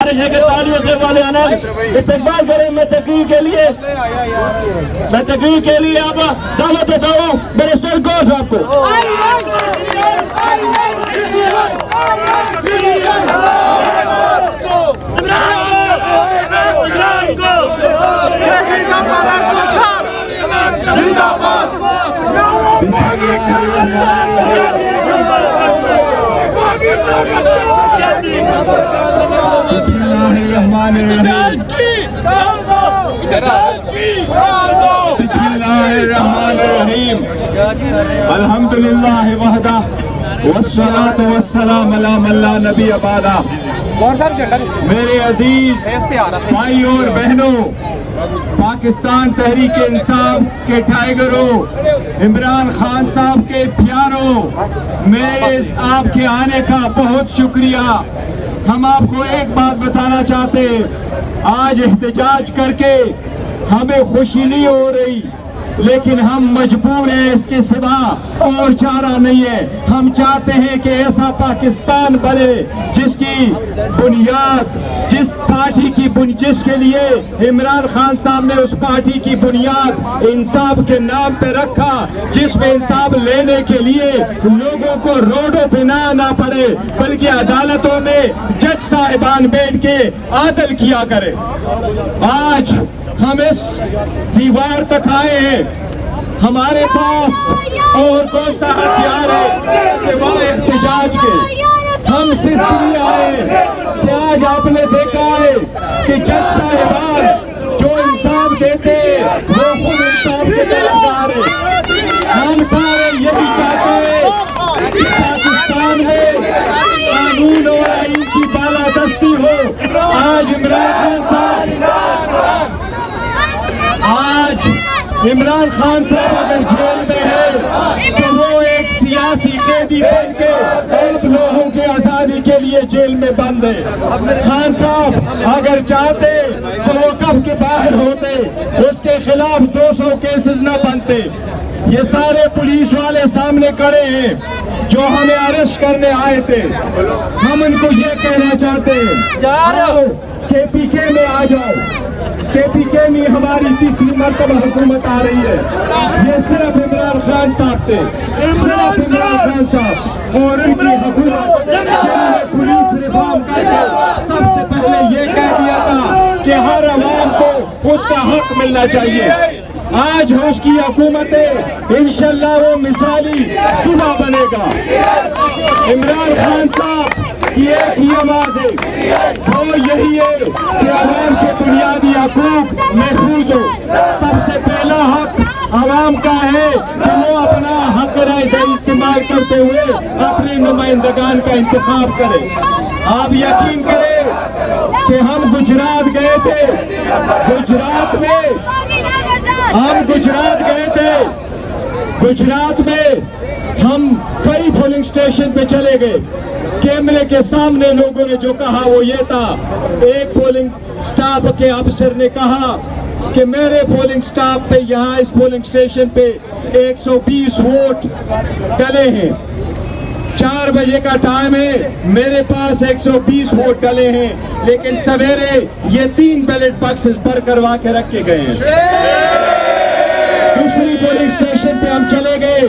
ہے کہ تالیوں سے والے آنند استقبال کریں. میں تقریر کے لیے اب دعوت دیتا ہوں بیرسٹر گوش صاحب کو. بسم اللہ الرحمن الرحیم. الحمدللہ وحدہ والصلاة والسلام علی من لا نبی بعدہ. میرے عزیز بھائی اور بہنوں، پاکستان تحریک انصاف کے ٹائیگروں، عمران خان صاحب کے پیاروں، میرے آپ کے آنے کا بہت شکریہ. ہم آپ کو ایک بات بتانا چاہتے ہیں، آج احتجاج کر کے ہمیں خوشی نہیں ہو رہی، لیکن ہم مجبور ہیں، اس کے سوا اور چارہ نہیں ہے. ہم چاہتے ہیں کہ ایسا پاکستان بنے جس کی بنیاد، جس پارٹی کی جس کے لیے عمران خان صاحب نے اس پارٹی کی بنیاد انصاف کے نام پہ رکھا، جس میں انصاف لینے کے لیے لوگوں کو روڈوں پہ نہ آنا پڑے، بلکہ عدالتوں میں جج صاحبان بیٹھ کے عدل کیا کرے. آج ہم اس دیوار تک آئے ہیں، ہمارے پاس اور کون سا ہتھیار ہے سوائے احتجاج کے. ہم اس لیے آئے کہ آج آپ نے دیکھا ہے کہ جج صاحبان جو انصاف دیتے وہ خود انصاف کے طرفدار ہیں. ہم سارے یہی چاہتے ہیں کہ پاکستان میں قانون اور آئین کی بالادستی ہو. آج عمران خان صاحب اگر جیل میں ہے تو وہ ایک سیاسی قیدی بن کے عام لوگوں کی آزادی کے لیے جیل میں بند ہے. خان صاحب اگر چاہتے تو وہ کب کے باہر ہوتے، اس کے خلاف 200 کیسز نہ بنتے. یہ سارے پولیس والے سامنے کھڑے ہیں جو ہمیں اریسٹ کرنے آئے تھے. ہم ان کو یہ کہنا چاہتے ہیں کہ پی کے میں آ جاؤ. کے پی کے میں ہماری تیسری مرتبہ حکومت آ رہی ہے. یہ صرف عمران خان صاحب تھے، صرف عمران خان صاحب اور ان کی حکومت پولیس ریفارم کر کے سب سے پہلے یہ کہہ دیا تھا کہ ہر عوام کو اس کا حق ملنا چاہیے. آج اس کی حکومت ہے، انشاءاللہ وہ مثالی صبح بنے گا. عمران خان صاحب کی ایک ہی آواز ہے، وہ یہی ہے کہ عوام کے بنیادی حقوق محفوظ ہو. سب سے پہلا حق عوام کا ہے کہ وہ اپنا حق رائے دہی استعمال کرتے ہوئے اپنے نمائندگان کا انتخاب کرے. آپ یقین کریں کہ ہم گجرات گئے تھے، گجرات میں ہم کئی پولنگ سٹیشن پہ چلے گئے. کیمرے کے سامنے لوگوں نے جو کہا وہ یہ تھا، ایک پولنگ سٹاف کے افسر نے کہا کہ میرے پولنگ سٹاف پہ یہاں اس پولنگ سٹیشن پہ 120 ووٹ ڈلے ہیں، 4 بجے کا ٹائم ہے، میرے پاس 120 ووٹ ڈلے ہیں، لیکن سویرے یہ 3 بیلٹ باکسز بھر کروا کے رکھے گئے ہیں. دوسری پولنگ سٹیشن پہ ہم چلے گئے،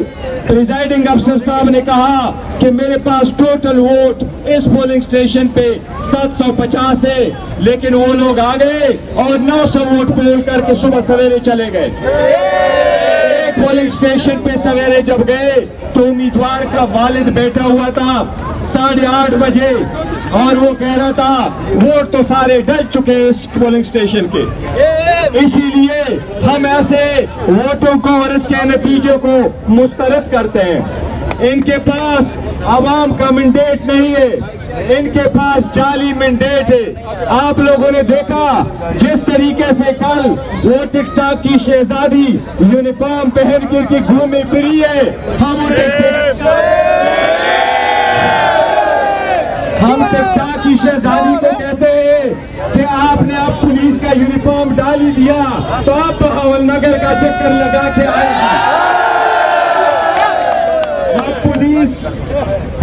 پریزائڈنگ افسر صاحب نے کہا کہ میرے پاس ٹوٹل ووٹ اس پولنگ سٹیشن پہ 750 ہے، لیکن وہ لوگ آ گئے اور 900 ووٹ پول کر کے صبح سویرے چلے گئے. ایک پولنگ سٹیشن پہ سویرے جب گئے تو امیدوار کا والد بیٹھا ہوا تھا 8:30 بجے اور وہ کہہ رہا تھا ووٹ تو سارے ڈل چکے اس پولنگ سٹیشن کے. اسی لیے ہم ایسے ووٹوں کو اور اس کے نتیجے کو مسترد کرتے ہیں. ان کے پاس عوام کا مینڈیٹ نہیں ہے، ان کے پاس جعلی مینڈیٹ ہے. آپ لوگوں نے دیکھا جس طریقے سے کل وہ ٹک ٹاک کی شہزادی یونیفارم پہن کر کے گھومی پھری ہے. ہم ٹک ٹاک کی شہزادی کو کہتے ہیں کہ آپ نے اب پولیس کا یونیفارم ڈال ہی دیا تو آپ بہاول نگر کا چکر لگا کے آئے.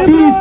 30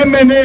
MNA